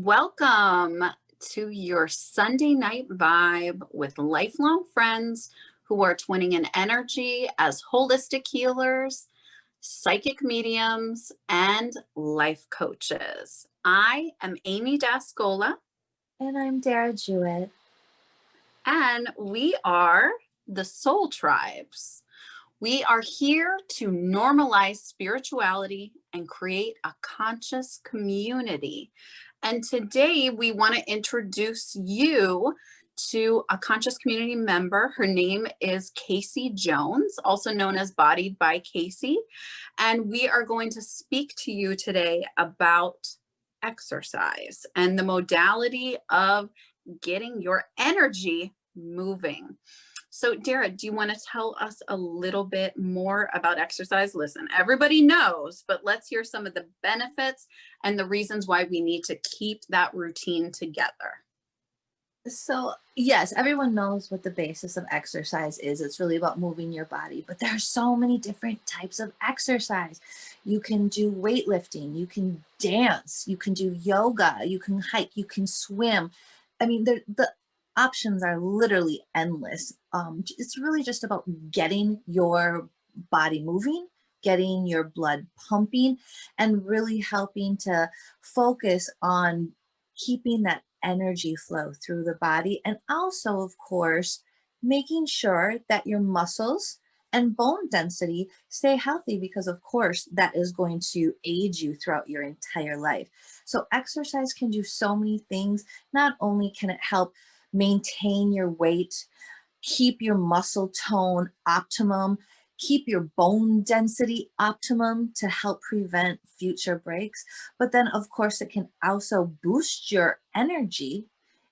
Welcome to your Sunday night vibe with lifelong friends who are twinning in energy as holistic healers, psychic mediums, and life coaches. I am Amy Dascola, And I'm Dara, Jewett. and we are the Soul Tribes. We are here to normalize spirituality and create a conscious community. And today we want to introduce you to a conscious community member. Her name is Kaseys Jones, also known as Bodied by Kaseys. And we are going to speak to you today about exercise and the modality of getting your energy moving. So Dara, do you want to tell us a little bit more about exercise? Listen, everybody knows, but let's hear some of the benefits and the reasons why we need to keep that routine together. So, yes, everyone knows what the basis of exercise is. It's really about moving your body, but there are so many different types of exercise. You can do weightlifting, you can dance, you can do yoga, you can hike, you can swim. I mean, the options are literally endless. It's really just about getting your body moving, getting your blood pumping, and really helping to focus on keeping that energy flow through the body. And also, of course, making sure that your muscles and bone density stay healthy, because of course that is going to aid you throughout your entire life. So exercise can do so many things. Not only can it help maintain your weight, keep your muscle tone optimum, keep your bone density optimum to help prevent future breaks. But then, of course, it can also boost your energy,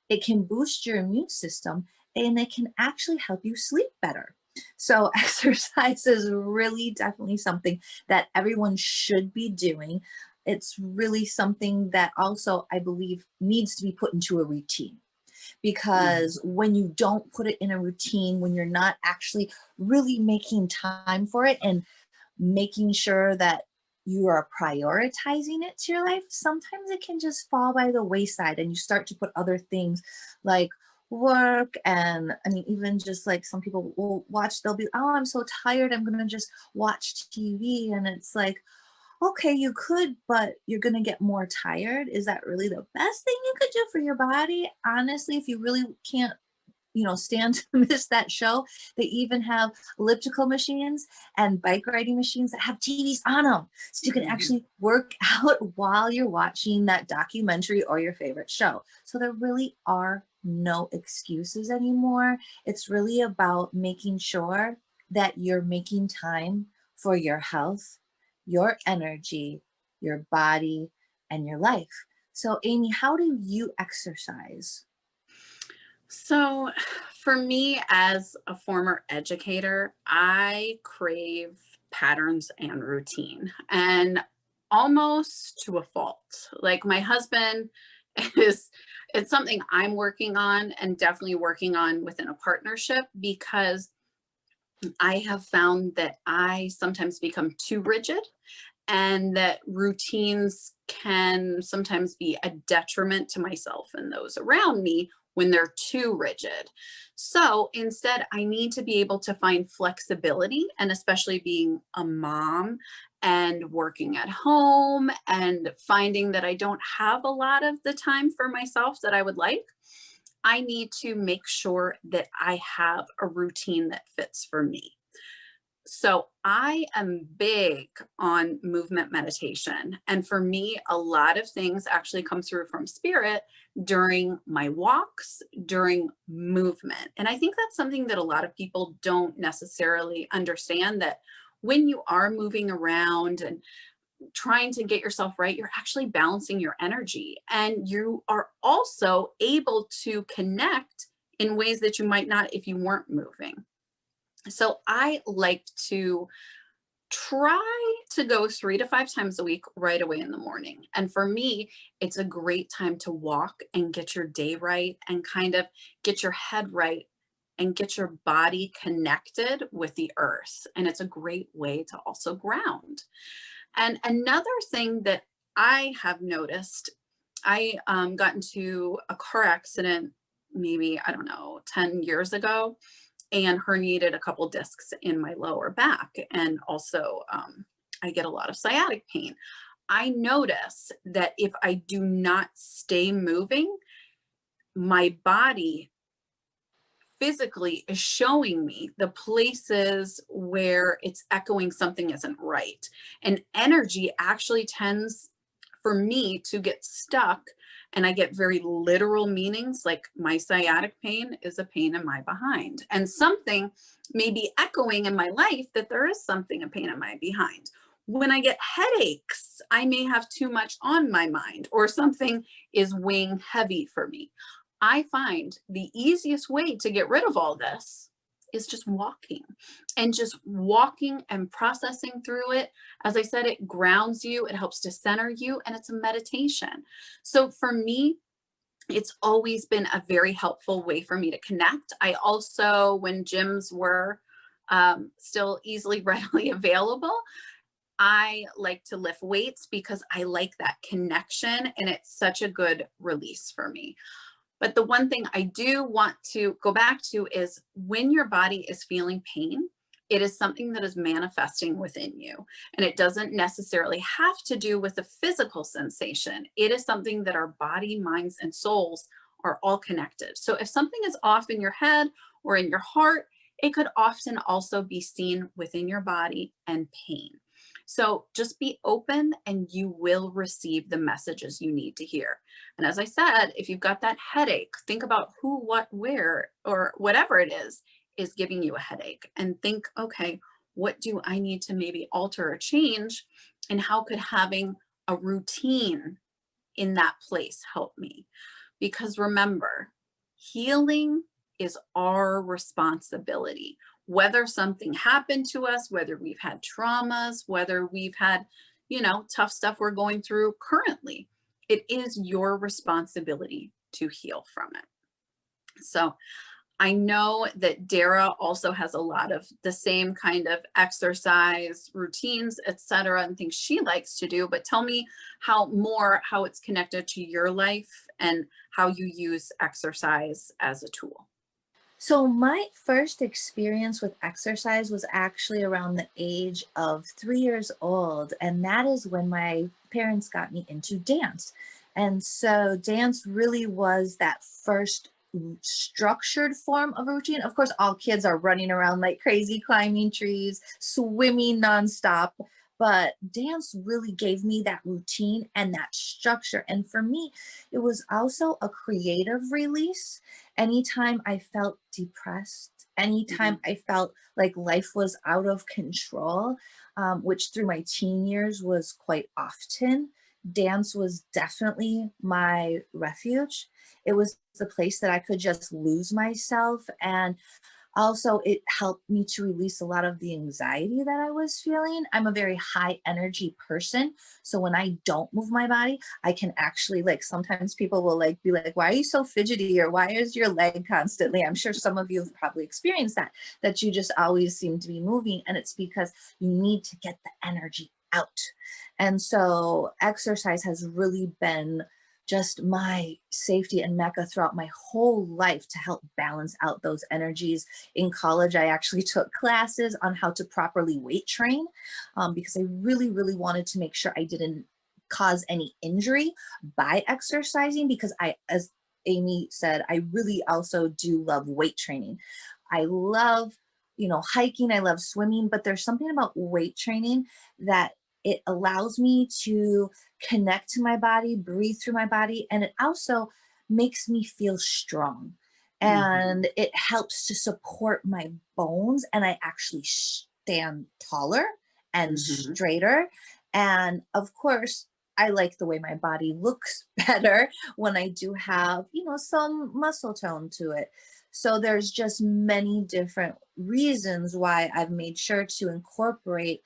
it can boost your immune system, and it can actually help you sleep better. So, exercise is really definitely something that everyone should be doing. It's really something that also, I believe, needs to be put into a routine, because when you don't put it in a routine, when you're not actually really making time for it and making sure that you are prioritizing it to your life, sometimes it can just fall by the wayside and you start to put other things like work. And I mean, even just like some people will watch, they'll be, oh, I'm so tired, I'm gonna just watch TV. And it's like, okay, you could, but you're going to get more tired. Is that really the best thing you could do for your body? Honestly, if you really can't, stand to miss that show, they even have elliptical machines and bike riding machines that have TVs on them. So you can actually work out while you're watching that documentary or your favorite show. So there really are no excuses anymore. It's really about making sure that you're making time for your health, your energy, your body, and your life. So, Amy, how do you exercise? So, for me, as a former educator, I crave patterns and routine, and almost to a fault. Like my husband is, it's something I'm working on and definitely working on within a partnership, because I have found that I sometimes become too rigid and that routines can sometimes be a detriment to myself and those around me when they're too rigid. So instead, I need to be able to find flexibility, and especially being a mom and working at home and finding that I don't have a lot of the time for myself that I would like. I need to make sure that I have a routine that fits for me. So I am big on movement meditation. And for me, a lot of things actually come through from spirit during my walks, during movement. And I think that's something that a lot of people don't necessarily understand, that when you are moving around and trying to get yourself right, you're actually balancing your energy. And you are also able to connect in ways that you might not if you weren't moving. So I like to try to go 3 to 5 times a week right away in the morning. And for me, it's a great time to walk and get your day right and kind of get your head right and get your body connected with the earth. And it's a great way to also ground. And another thing that I have noticed I got into a car accident maybe, I don't know, 10 years ago, and herniated a couple discs in my lower back. And also, I get a lot of sciatic pain. I notice that if I do not stay moving, my body physically is showing me the places where it's echoing something isn't right. And energy actually tends for me to get stuck, and I get very literal meanings like my sciatic pain is a pain in my behind. And something may be echoing in my life that there is something a pain in my behind. When I get headaches, I may have too much on my mind or something is weighing heavy for me. I find the easiest way to get rid of all this is just walking, and just walking and processing through it. As I said, it grounds you, it helps to center you, and it's a meditation. So for me, it's always been a very helpful way for me to connect. I also, when gyms were still easily readily available, I like to lift weights because I like that connection, and it's such a good release for me. But the one thing I do want to go back to is when your body is feeling pain, it is something that is manifesting within you. And it doesn't necessarily have to do with a physical sensation. It is something that our body, minds, and souls are all connected. So if something is off in your head or in your heart, it could often also be seen within your body and pain. So just be open and you will receive the messages you need to hear. And as I said, if you've got that headache, think about who, what, where, or whatever it is giving you a headache. And think, okay, what do I need to maybe alter or change? And how could having a routine in that place help me? Because remember, healing is our responsibility. Whether something happened to us, whether we've had traumas, whether we've had, tough stuff we're going through currently, it is your responsibility to heal from it. So I know that Dara also has a lot of the same kind of exercise routines, etc., and things she likes to do, but tell me how it's connected to your life and how you use exercise as a tool. So my first experience with exercise was actually around the age of 3 years old. And that is when my parents got me into dance. And so dance really was that first structured form of routine. Of course, all kids are running around like crazy, climbing trees, swimming nonstop. But dance really gave me that routine and that structure. And for me, it was also a creative release. Anytime I felt depressed, anytime Mhm. I felt like life was out of control, which through my teen years was quite often, dance was definitely my refuge. It was the place that I could just lose myself. And also, it helped me to release a lot of the anxiety that I was feeling. I'm a very high energy person. So when I don't move my body, I can actually like sometimes people will like be like, why are you so fidgety? Or why is your leg constantly? I'm sure some of you have probably experienced that you just always seem to be moving. And it's because you need to get the energy out. And so exercise has really been just my safety and mecca throughout my whole life to help balance out those energies. In college, I actually took classes on how to properly weight train because I really, really wanted to make sure I didn't cause any injury by exercising because as Amy said, I really also do love weight training. I love, hiking, I love swimming, but there's something about weight training that it allows me to connect to my body, breathe through my body, and it also makes me feel strong. Mhm. And it helps to support my bones, and I actually stand taller and Mhm. straighter. And of course, I like the way my body looks better when I do have, some muscle tone to it. So there's just many different reasons why I've made sure to incorporate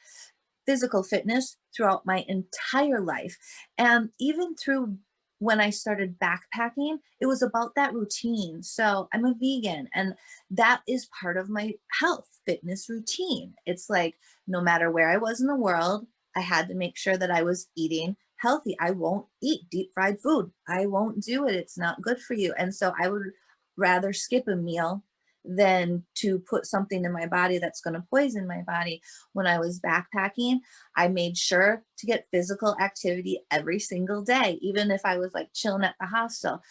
physical fitness throughout my entire life. And even through when I started backpacking, it was about that routine. So I'm a vegan, and that is part of my health fitness routine. It's like no matter where I was in the world, I had to make sure that I was eating healthy. I won't eat deep fried food. I won't do it. It's not good for you. And so I would rather skip a meal than to put something in my body that's going to poison my body. When I was backpacking, I made sure to get physical activity every single day, even if I was like chilling at the hostel.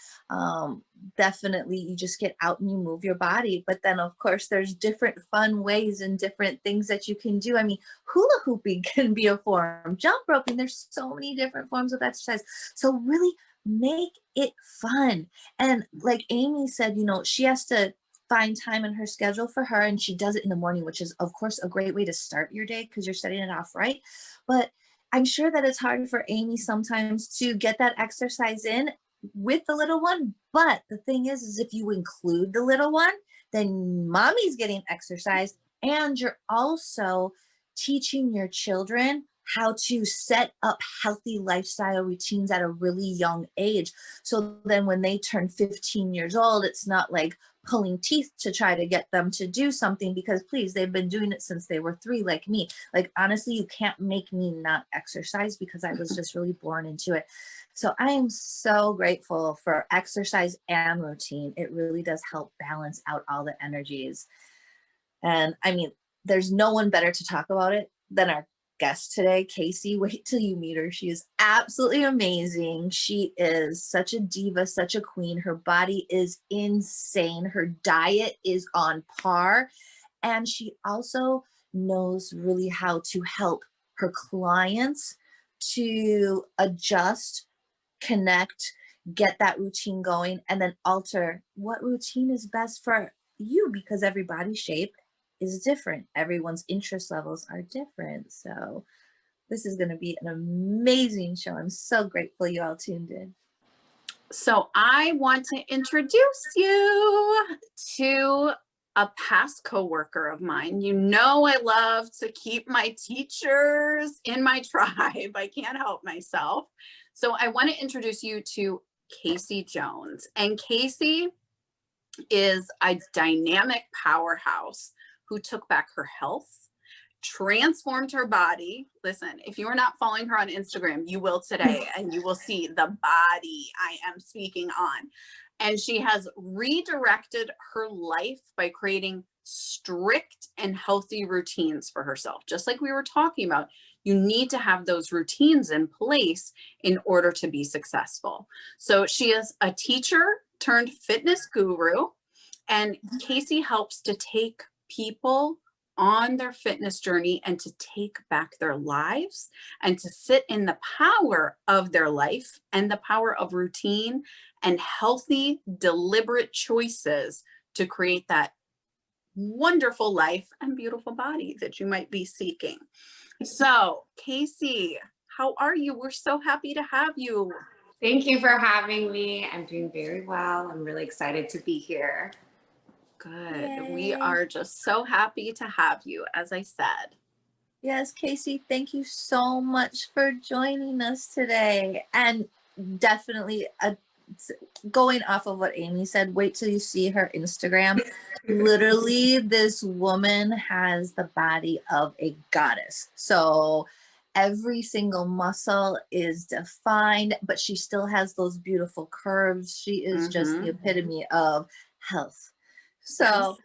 Definitely, you just get out and you move your body. But then, of course, there's different fun ways and different things that you can do. I mean, hula hooping can be a form, jump roping. There's so many different forms of exercise. So really make it fun. And like Amy said, she has to find time in her schedule for her, and she does it in the morning, which is of course a great way to start your day because you're setting it off right. But I'm sure that it's hard for Amy sometimes to get that exercise in with the little one. But the thing is if you include the little one, then mommy's getting exercise, and you're also teaching your children how to set up healthy lifestyle routines at a really young age. So then when they turn 15 years old, it's not like pulling teeth to try to get them to do something, because please, they've been doing it since they were 3, like me. Like, honestly, you can't make me not exercise because I was just really born into it. So I am so grateful for exercise and routine. It really does help balance out all the energies. And I mean, there's no one better to talk about it than our guest today, Kaseys. Wait till you meet her. She is absolutely amazing. She is such a diva, such a queen. Her body is insane. Her diet is on par. And she also knows really how to help her clients to adjust, connect, get that routine going, and then alter what routine is best for you, because every body shape is different. Everyone's interest levels are different. So this is going to be an amazing show. I'm so grateful you all tuned in. So I want to introduce you to a past coworker of mine. I love to keep my teachers in my tribe. I can't help myself. So I want to introduce you to Kaseys Jones. And Kaseys is a dynamic powerhouse who took back her health, transformed her body. Listen, if you are not following her on Instagram, you will today, and you will see the body I am speaking on. And she has redirected her life by creating strict and healthy routines for herself. Just like we were talking about, you need to have those routines in place in order to be successful. So she is a teacher turned fitness guru, and Kaseys helps to take people on their fitness journey and to take back their lives and to sit in the power of their life and the power of routine and healthy, deliberate choices to create that wonderful life and beautiful body that you might be seeking. So, Kaseys, how are you? We're so happy to have you. Thank you for having me. I'm doing very well. I'm really excited to be here. Good. Yay. We are just so happy to have you, as I said. Yes, Kaseys, thank you so much for joining us today. And definitely going off of what Amy said, wait till you see her Instagram. Literally, this woman has the body of a goddess. So every single muscle is defined, but she still has those beautiful curves. She is just the epitome of health. So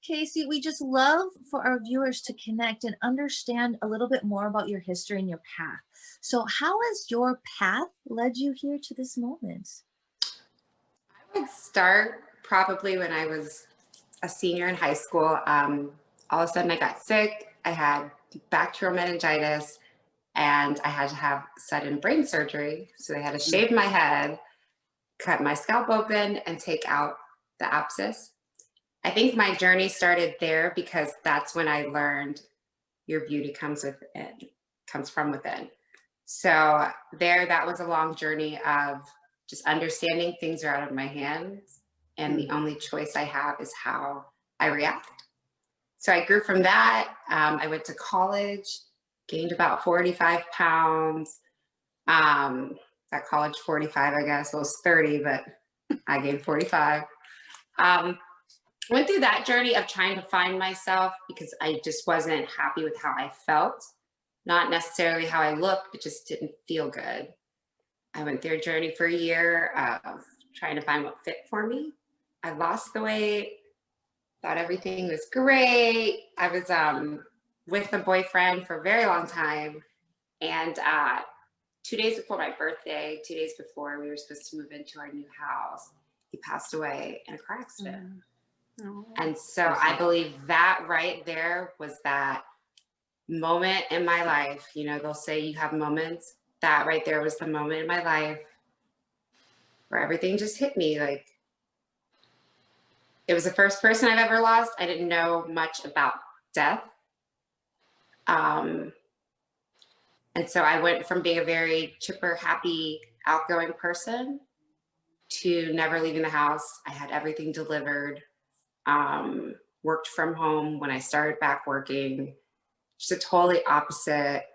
Kaseys, we just love for our viewers to connect and understand a little bit more about your history and your path. So how has your path led you here to this moment? I would start probably when I was a senior in high school. All of a sudden I got sick. I had bacterial meningitis, and I had to have sudden brain surgery. So they had to shave my head, cut my scalp open, and take out the abscess. I think my journey started there because that's when I learned your beauty comes from within. So that was a long journey of just understanding things are out of my hands, and the only choice I have is how I react. So I grew from that. I went to college, gained about 45 pounds. At college, 45, I guess. Well, it was 30, but I gained 45. Went through that journey of trying to find myself because I just wasn't happy with how I felt. Not necessarily how I looked, but just didn't feel good. I went through a journey for a year of trying to find what fit for me. I lost the weight, thought everything was great. I was with a boyfriend for a very long time. And 2 days before my birthday, 2 days before we were supposed to move into our new house, he passed away in a car accident. Oh, And so I believe that right there was that moment in my life. You know, they'll say you have moments. That right there was the moment in my life where everything just hit me. Like, it was the first person I've ever lost. I didn't know much about death. And so I went from being a very chipper, happy, outgoing person to never leaving the house. I had everything delivered. Worked from home when I started back working. Just a totally opposite.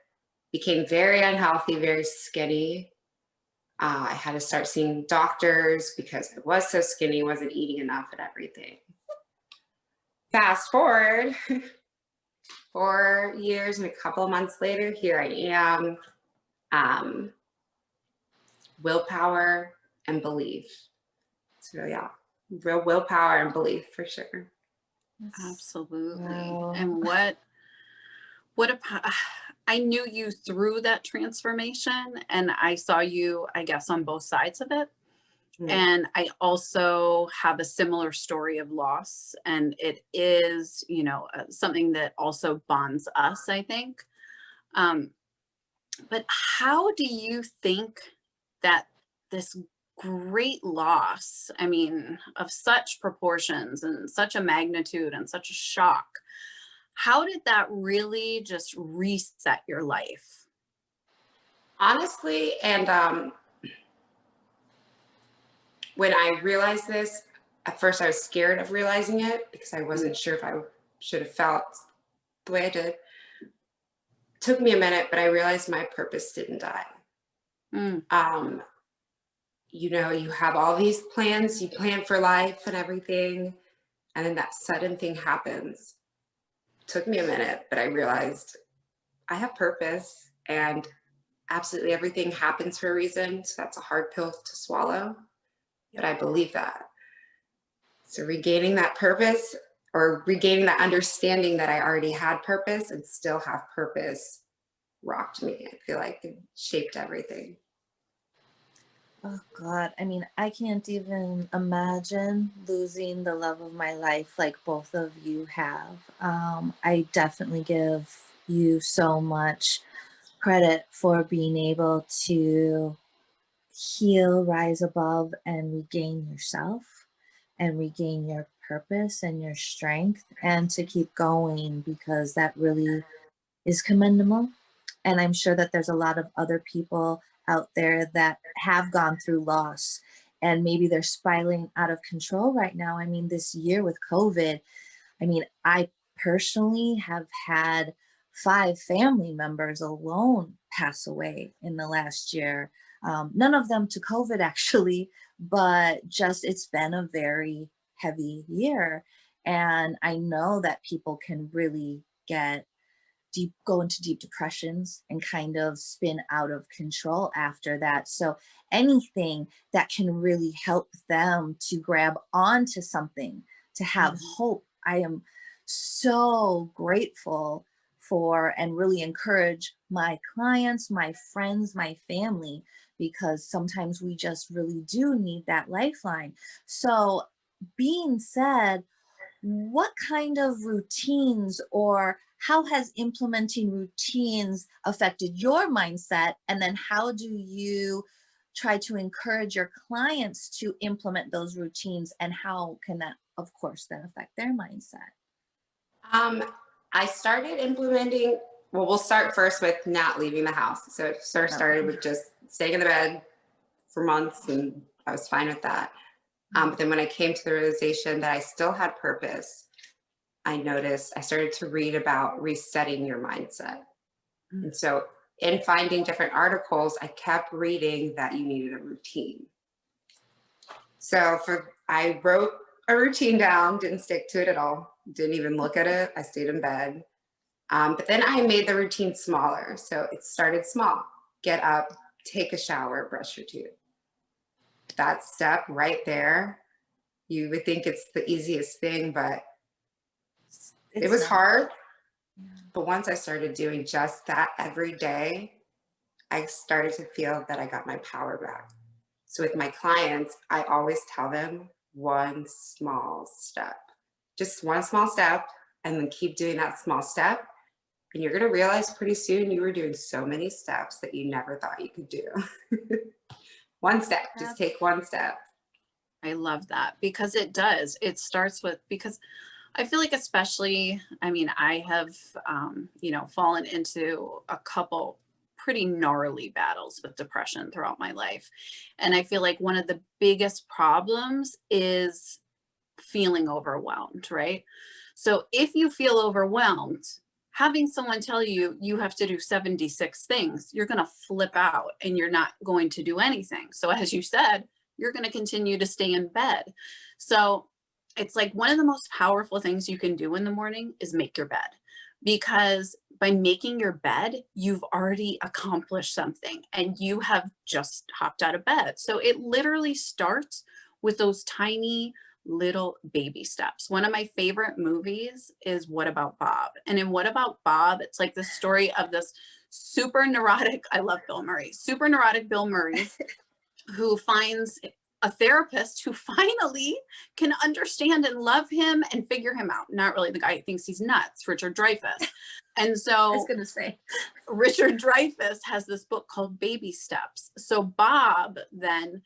Became very unhealthy, very skinny. I had to start seeing doctors because I was so skinny, wasn't eating enough and everything. Fast forward 4 years and a couple of months later, here I am. Willpower and belief. So yeah, real willpower and belief for sure. absolutely. Wow. And I knew you through that transformation, and I saw you, I guess, on both sides of it. Mm. And I also have a similar story of loss, and it is, something that also bonds us, I think. But how do you think that this great loss, I mean, of such proportions and such a magnitude and such a shock, how did that really just reset your life? Honestly, and when I realized this, at first I was scared of realizing it because I wasn't sure if I should have felt the way I did. Took me a minute, but I realized my purpose didn't die. Mm. You have all these plans, you plan for life and everything, and then that sudden thing happens. Took me a minute, but I realized I have purpose, and absolutely everything happens for a reason. So that's a hard pill to swallow, but I believe that. So regaining that purpose, or regaining that understanding that I already had purpose and still have purpose, rocked me. I feel like it shaped everything. Oh God, I mean, I can't even imagine losing the love of my life like both of you have. I definitely give you so much credit for being able to heal, rise above, and regain yourself and regain your purpose and your strength and to keep going, because that really is commendable. And I'm sure that there's a lot of other people out there that have gone through loss and maybe they're spiraling out of control right now. I mean, this year with COVID, I mean, I personally have had 5 family members alone pass away in the last year. None of them to COVID actually, but just it's been a very heavy year. And I know that people can really go into deep depressions and kind of spin out of control after that. So anything that can really help them to grab onto something, to have hope, I am so grateful for, and really encourage my clients, my friends, my family, because sometimes we just really do need that lifeline. So being said, what kind of routines, or how has implementing routines affected your mindset? And then how do you try to encourage your clients to implement those routines? And how can that, of course, then affect their mindset? I started implementing, well, we'll start first with not leaving the house. So it first started with just staying in the bed for months, and I was fine with that. But then when I came to the realization that I still had purpose, I started to read about resetting your mindset. And so in finding different articles, I kept reading that you needed a routine. So I wrote a routine down, didn't stick to it at all, didn't even look at it. I stayed in bed. But then I made the routine smaller. So it started small. Get up, take a shower, brush your teeth. That step right there, you would think it's the easiest thing, but it was hard. Yeah. But once I started doing just that every day, I started to feel that I got my power back. So with my clients, I always tell them one small step, just one small step, and then keep doing that small step. And you're going to realize pretty soon you were doing so many steps that you never thought you could do. One step, just take one step. I love that because it does. It starts with, because I feel like, especially, I mean, I have, fallen into a couple pretty gnarly battles with depression throughout my life. And I feel like one of the biggest problems is feeling overwhelmed, right? So if you feel overwhelmed, having someone tell you you have to do 76 things, you're going to flip out and you're not going to do anything. So as you said, you're going to continue to stay in bed. So it's like one of the most powerful things you can do in the morning is make your bed, because by making your bed, you've already accomplished something and you have just hopped out of bed. So it literally starts with those tiny little baby steps. One of my favorite movies is What About Bob? And in What About Bob, it's like the story of this super neurotic, I love Bill Murray, super neurotic Bill Murray, who finds a therapist who finally can understand and love him and figure him out. Not really the guy who thinks he's nuts, Richard Dreyfuss. And so I was gonna say, Richard Dreyfuss has this book called Baby Steps. So Bob then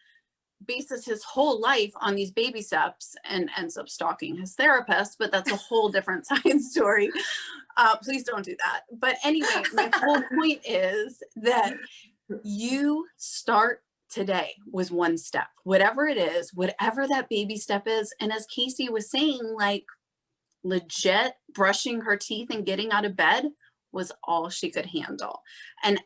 bases his whole life on these baby steps and ends up stalking his therapist, but that's a whole different side story. Please don't do that. But anyway, my whole point is that you start today with one step, whatever it is, whatever that baby step is. And as Kaseys was saying, like, legit brushing her teeth and getting out of bed was all she could handle. And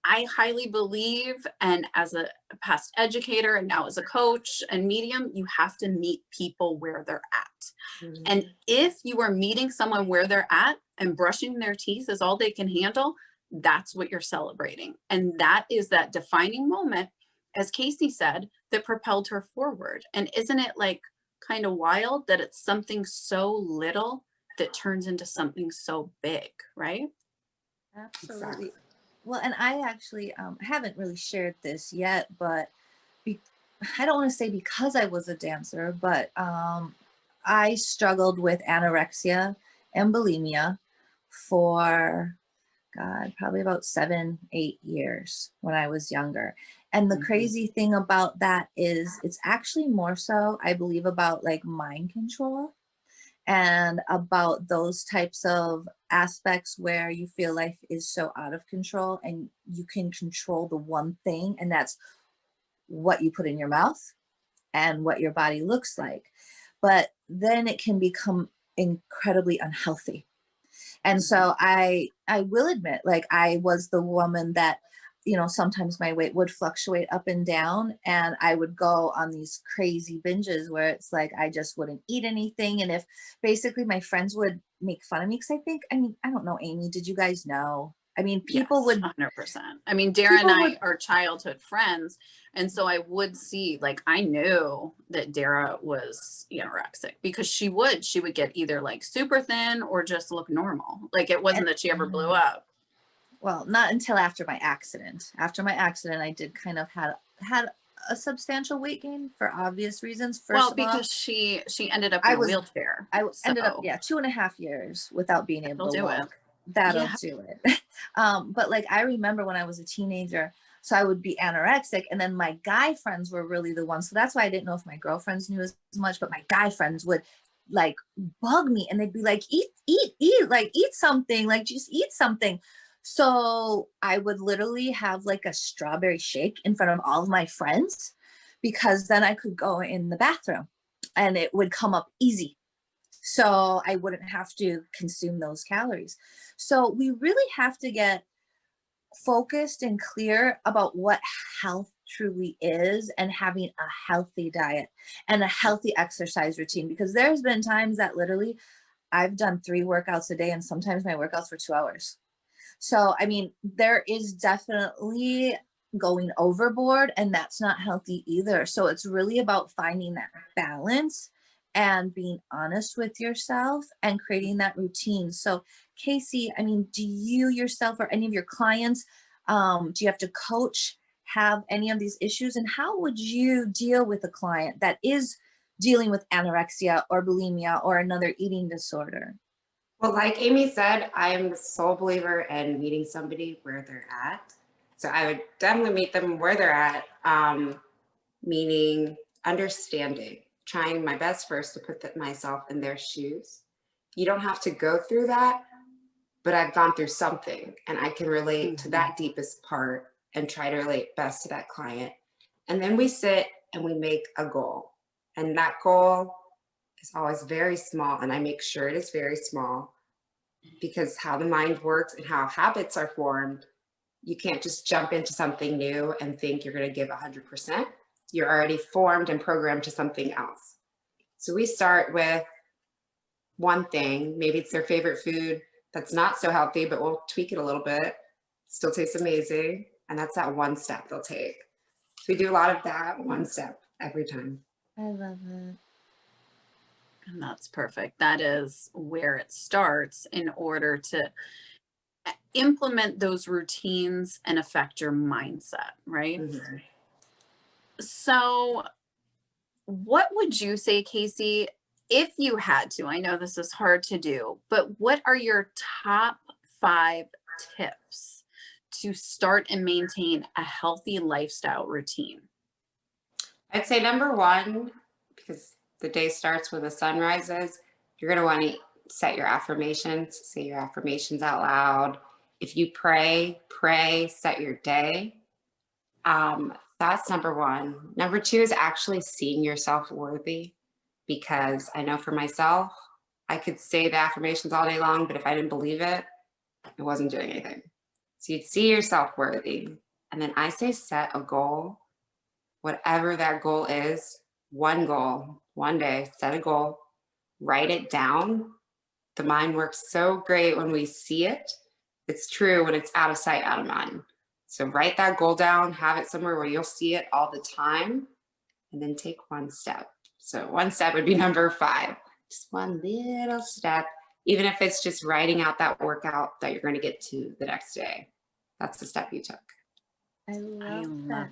I highly believe, and as a past educator and now as a coach and medium, you have to meet people where they're at. Mm-hmm. And if you are meeting someone where they're at and brushing their teeth is all they can handle, that's what you're celebrating. And that is that defining moment, as Kaseys said, that propelled her forward. And isn't it like kind of wild that it's something so little that turns into something so big, right? absolutely. Exactly. Well, and I actually haven't really shared this yet, but I don't want to say because I was a dancer, but I struggled with anorexia and bulimia for, God, probably about 7-8 years when I was younger. And the crazy thing about that is it's actually more so, I believe, about like mind control and about those types of aspects where you feel life is so out of control and you can control the one thing, and that's what you put in your mouth and what your body looks like. But then it can become incredibly unhealthy. And so I will admit, like, I was the woman that, sometimes my weight would fluctuate up and down, and I would go on these crazy binges where it's like I just wouldn't eat anything. And if basically my friends would make fun of me, because I don't know, Amy, did you guys know? I mean, people Yes, would 100%. I mean, Dara and people I would are childhood friends. And so I would see, like, I knew that Dara was anorexic because she would get either like super thin or just look normal. Like, it wasn't that she ever blew up. well, not until after my accident. After my accident, I did kind of had a substantial weight gain for obvious reasons. First of all, Because she ended up I in a was wheelchair. I ended up, So 2.5 years without being able that'll to do it. walk. That'll Yeah. do it. But like, I remember when I was a teenager, so I would be anorexic, and then my guy friends were really the ones. So that's why I didn't know if my girlfriends knew as much, but my guy friends would like bug me, and they'd be like, eat, like eat something, like just eat something. So I would literally have like a strawberry shake in front of all of my friends, because then I could go in the bathroom and it would come up easy. So I wouldn't have to consume those calories. So we really have to get focused and clear about what health truly is, and having a healthy diet and a healthy exercise routine, because there's been times that literally I've done 3 workouts a day, and sometimes my workouts were 2 hours. So, I mean, there is definitely going overboard, and that's not healthy either. So it's really about finding that balance and being honest with yourself and creating that routine. So Kaseys, I mean, do you yourself or any of your clients, do you have to coach, have any of these issues? And how would you deal with a client that is dealing with anorexia or bulimia or another eating disorder? Well, like Amy said, I'm the sole believer in meeting somebody where they're at. So I would definitely meet them where they're at, meaning understanding, trying my best first to put myself in their shoes. You don't have to go through that, but I've gone through something and I can relate to that deepest part and try to relate best to that client. And then we sit and we make a goal. And that goal is always very small. And I make sure it is very small because how the mind works and how habits are formed, you can't just jump into something new and think you're going to give 100%. You're already formed and programmed to something else. So we start with one thing. Maybe it's their favorite food that's not so healthy, but we'll tweak it a little bit. Still tastes amazing. And that's that one step they'll take. So we do a lot of that one step every time. I love it. And that's perfect. That is where it starts in order to implement those routines and affect your mindset, right? Mm-hmm. So what would you say, Kaseys, if you had to? I know this is hard to do, but what are your top 5 tips to start and maintain a healthy lifestyle routine? I'd say number 1, because the day starts when the sun rises, you're going to want to set your affirmations, say your affirmations out loud. If you pray, set your day. That's number 1. Number 2 is actually seeing yourself worthy, because I know for myself, I could say the affirmations all day long, but if I didn't believe it, it wasn't doing anything. So you'd see yourself worthy. And then I say set a goal, whatever that goal is, one goal, one day, set a goal, write it down. The mind works so great when we see it. It's true when it's out of sight, out of mind. So write that goal down, have it somewhere where you'll see it all the time, and then take one step. So one step would be number 5, just one little step, even if it's just writing out that workout that you're going to get to the next day. That's the step you took. I love that. that.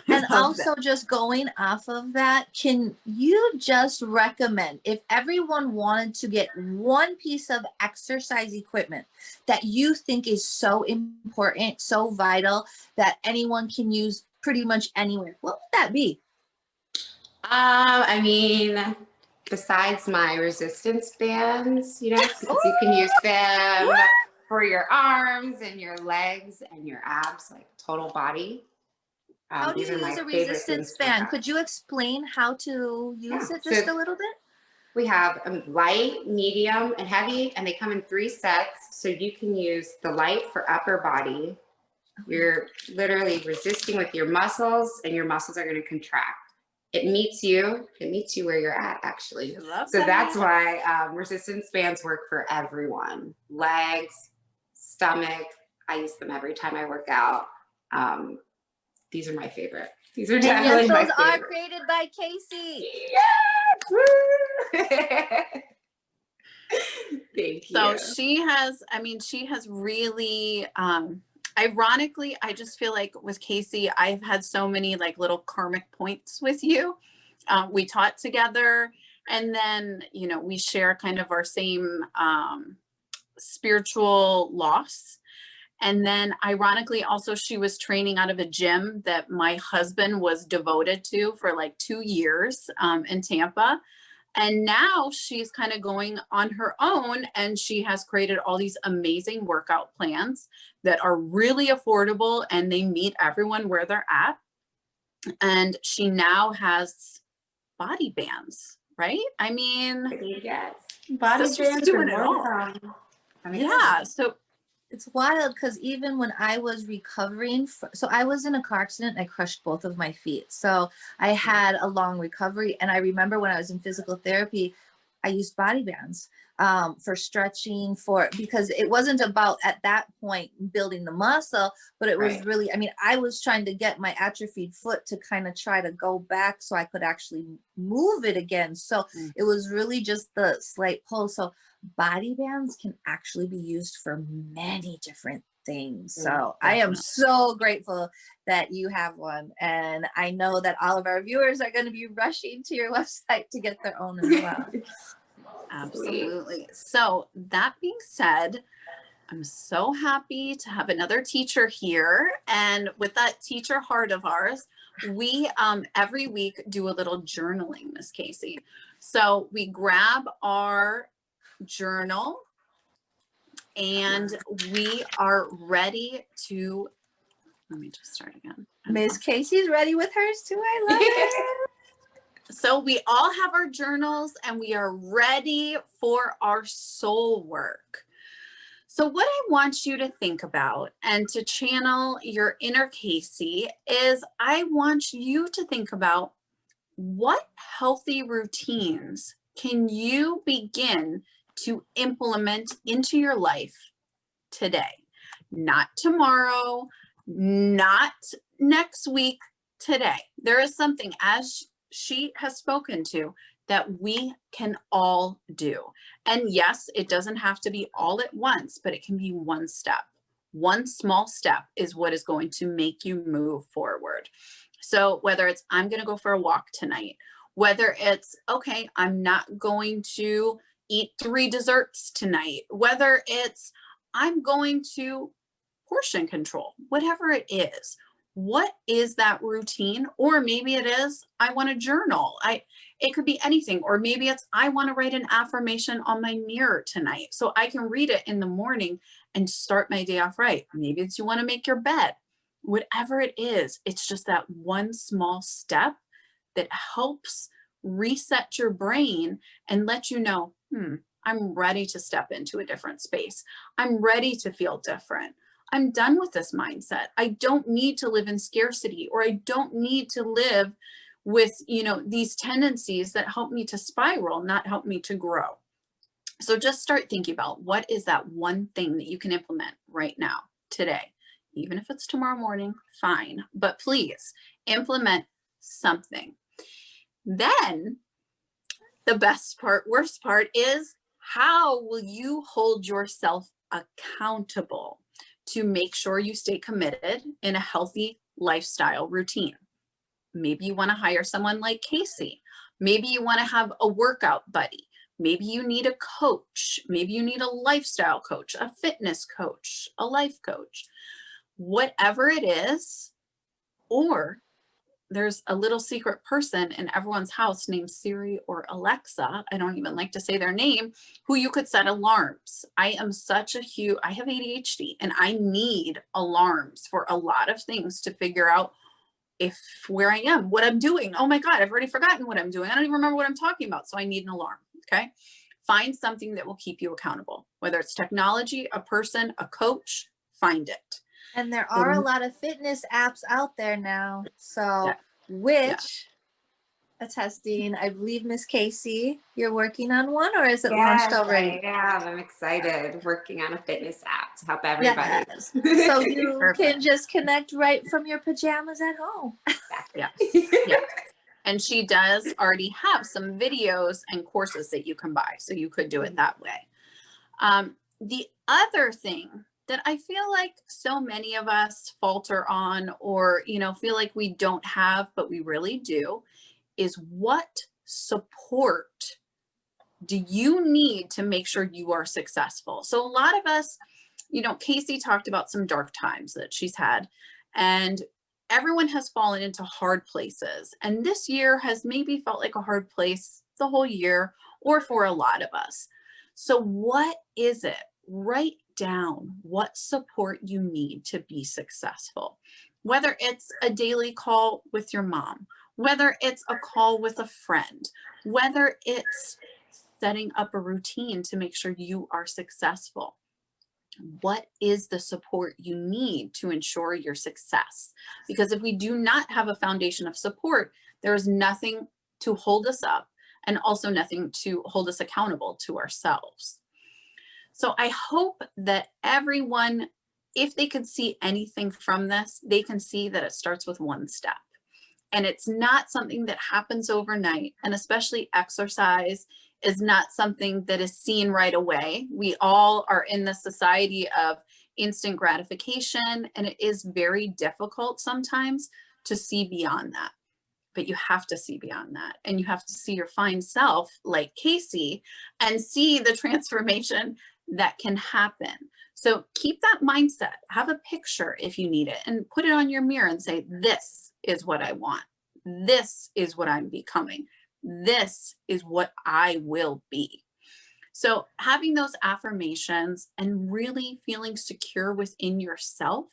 And also just going off of that, can you just recommend, if everyone wanted to get one piece of exercise equipment that you think is so important, so vital, that anyone can use pretty much anywhere, what would that be? I mean, besides my resistance bands, because you can use them for your arms and your legs and your abs, like total body. How do you use a resistance band? Could you explain how to use it just a little bit? We have light, medium, and heavy, and they come in 3 sets. So you can use the light for upper body. You're literally resisting with your muscles, and your muscles are going to contract. It meets you where you're at, actually. So that's why resistance bands work for everyone. Legs, stomach. I use them every time I work out. These are my favorite. These are definitely my favorite. Those are created by Kaseys. Yes! Thank you. So she has really, ironically, I just feel like with Kaseys, I've had so many like little karmic points with you. We taught together, and then, we share kind of our same spiritual loss. And then ironically, also, she was training out of a gym that my husband was devoted to for like 2 years in Tampa. And now she's kind of going on her own, and she has created all these amazing workout plans that are really affordable, and they meet everyone where they're at. And she now has body bands, right? I mean, yes, body bands doing it all. Yeah. So it's wild, because even when I was recovering, so I was in a car accident and I crushed both of my feet. So I had a long recovery. And I remember when I was in physical therapy, I used body bands for stretching, because it wasn't about at that point building the muscle, but it was really, I mean, I was trying to get my atrophied foot to kind of try to go back so I could actually move it again. So it was really just the slight pull. So body bands can actually be used for many different things. So I am so grateful that you have one. And I know that all of our viewers are going to be rushing to your website to get their own as well. Absolutely. So that being said, I'm so happy to have another teacher here. And with that teacher heart of ours, we every week do a little journaling, Miss Kasey. So we grab our journal and we are ready to, let me just start again. Miss Kasey's ready with hers too. I love it. So we all have our journals and we are ready for our soul work. So what I want you to think about and to channel your inner Kasey is I want you to think about what healthy routines can you begin to implement into your life today, not tomorrow, not next week, today. There is something, as she has spoken to, that we can all do. And yes, it doesn't have to be all at once, but it can be one step. One small step is what is going to make you move forward. So whether it's, I'm going to go for a walk tonight, whether it's, okay, I'm not going to eat 3 desserts tonight, whether it's, I'm going to portion control, whatever it is. What is that routine? Or maybe it is, I want to journal. It could be anything. Or maybe it's, I want to write an affirmation on my mirror tonight so I can read it in the morning and start my day off right. Maybe it's you want to make your bed. Whatever it is, it's just that one small step that helps reset your brain and let you know, I'm ready to step into a different space. I'm ready to feel different. I'm done with this mindset. I don't need to live in scarcity, or I don't need to live with, these tendencies that help me to spiral, not help me to grow. So just start thinking about what is that one thing that you can implement right now, today. Even if it's tomorrow morning, fine. But please implement something. Then the best part, worst part is, how will you hold yourself accountable to make sure you stay committed in a healthy lifestyle routine? Maybe you want to hire someone like Kasey. Maybe you want to have a workout buddy. Maybe you need a coach. Maybe you need a lifestyle coach, a fitness coach, a life coach, whatever it is. Or there's a little secret person in everyone's house named Siri or Alexa, I don't even like to say their name, who you could set alarms. I have ADHD and I need alarms for a lot of things to figure out where I am, what I'm doing. Oh my God, I've already forgotten what I'm doing. I don't even remember what I'm talking about. So I need an alarm. Okay. Find something that will keep you accountable, whether it's technology, a person, a coach, find it. And there are a lot of fitness apps out there now. So attesting, I believe, Miss Kasey, you're working on one, or is it launched already? Yeah, I'm excited, working on a fitness app to help everybody. Yes. So you can just connect right from your pajamas at home. Yes. Yes. And she does already have some videos and courses that you can buy. So you could do it that way. The other thing that I feel like so many of us falter on, or, feel like we don't have, but we really do, is what support do you need to make sure you are successful? So a lot of us, Kasey talked about some dark times that she's had, and everyone has fallen into hard places. And this year has maybe felt like a hard place the whole year, or for a lot of us. So what is it? Write down what support you need to be successful. Whether it's a daily call with your mom, whether it's a call with a friend, whether it's setting up a routine to make sure you are successful. What is the support you need to ensure your success? Because if we do not have a foundation of support, there is nothing to hold us up and also nothing to hold us accountable to ourselves. So I hope that everyone, if they could see anything from this, they can see that it starts with one step. And it's not something that happens overnight. And especially exercise is not something that is seen right away. We all are in the society of instant gratification, and it is very difficult sometimes to see beyond that. But you have to see beyond that, and you have to see your fine self like Kaseys and see the transformation that can happen. So keep that mindset, have a picture if you need it, and put it on your mirror and say, this is what I want. This is what I'm becoming. This is what I will be. So having those affirmations and really feeling secure within yourself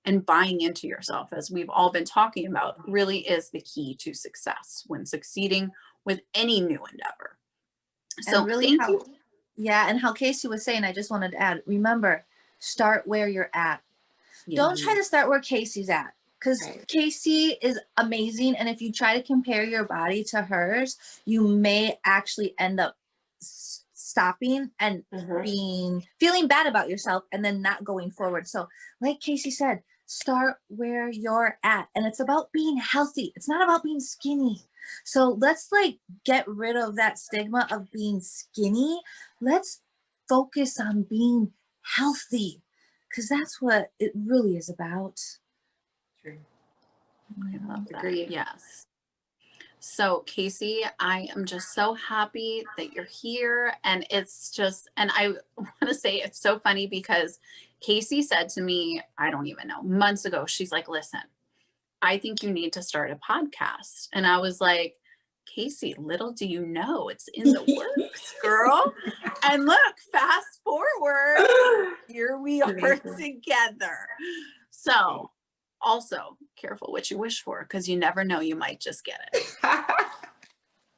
and buying into yourself, as we've all been talking about, really is the key to success when succeeding with any new endeavor. So and really thank you. Yeah, and how Kaseys was saying, I just wanted to add, remember, start where you're at. Yeah. Don't try to start where Kaseys at, because Right. Kaseys is amazing. And if you try to compare your body to hers, you may actually end up stopping and feeling bad about yourself and then not going forward. So like Kaseys said, start where you're at. And it's about being healthy. It's not about being skinny. So let's like get rid of that stigma of being skinny. Let's focus on being healthy, because that's what it really is about. True. I love that. Agreed. Yes. So Kaseys, I am just so happy that you're here. And it's just, and I want to say it's so funny because Kaseys said to me, I don't even know, months ago, she's like, listen, I think you need to start a podcast. And I was like, Kaseys, little do you know, it's in the works, girl. And look, fast forward, here we are together. So also careful what you wish for, because you never know, you might just get it.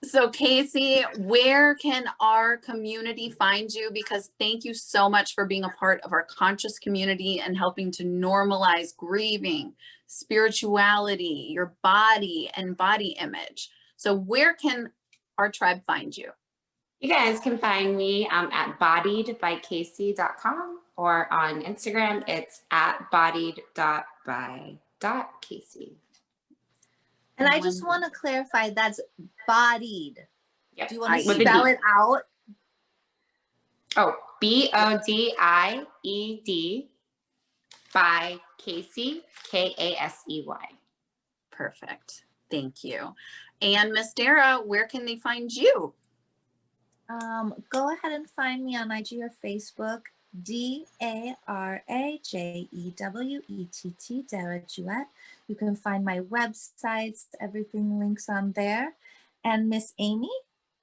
So Kaseys, where can our community find you? Because thank you so much for being a part of our conscious community and helping to normalize grieving, spirituality, your body and body image. So where can our tribe find you? You guys can find me at bodiedbykaseys.com, or on Instagram, it's at bodied.by.kaseys. And I just want to clarify, that's bodied. Yep. Do you want to With a spell D. it out? Oh, BODIED by Kaseys, KASEY. Perfect. Thank you. And Miss Dara, where can they find you? Go ahead and find me on IG or Facebook, DARAJEWETT, Dara Jewett. You can find my websites, everything links on there. And Miss Amy,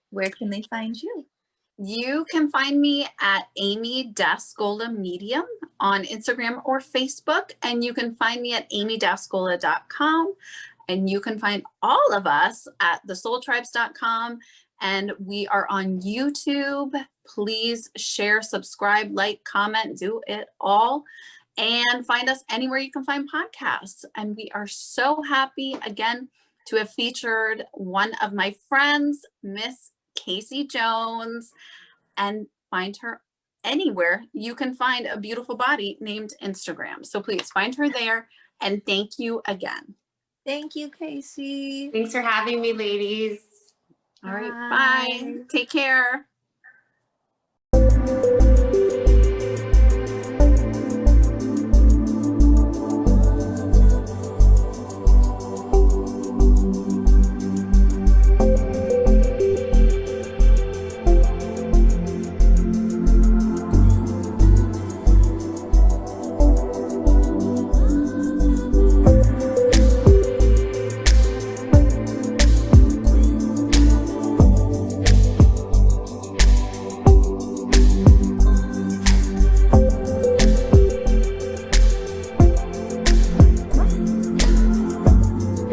where can they find you? You can find me at Amy Dascola Medium on Instagram or Facebook, and you can find me at amydascola.com, and you can find all of us at thesoultribes.com, and we are on YouTube. Please share, subscribe, like, comment, do it all, and find us anywhere you can find podcasts. And we are so happy again to have featured one of my friends, Miss Kaseys Jones, and find her anywhere you can find a beautiful body named Instagram. So please find her there, and thank you again. Thank you, Kaseys. Thanks for having me, ladies. All right, bye. Take care.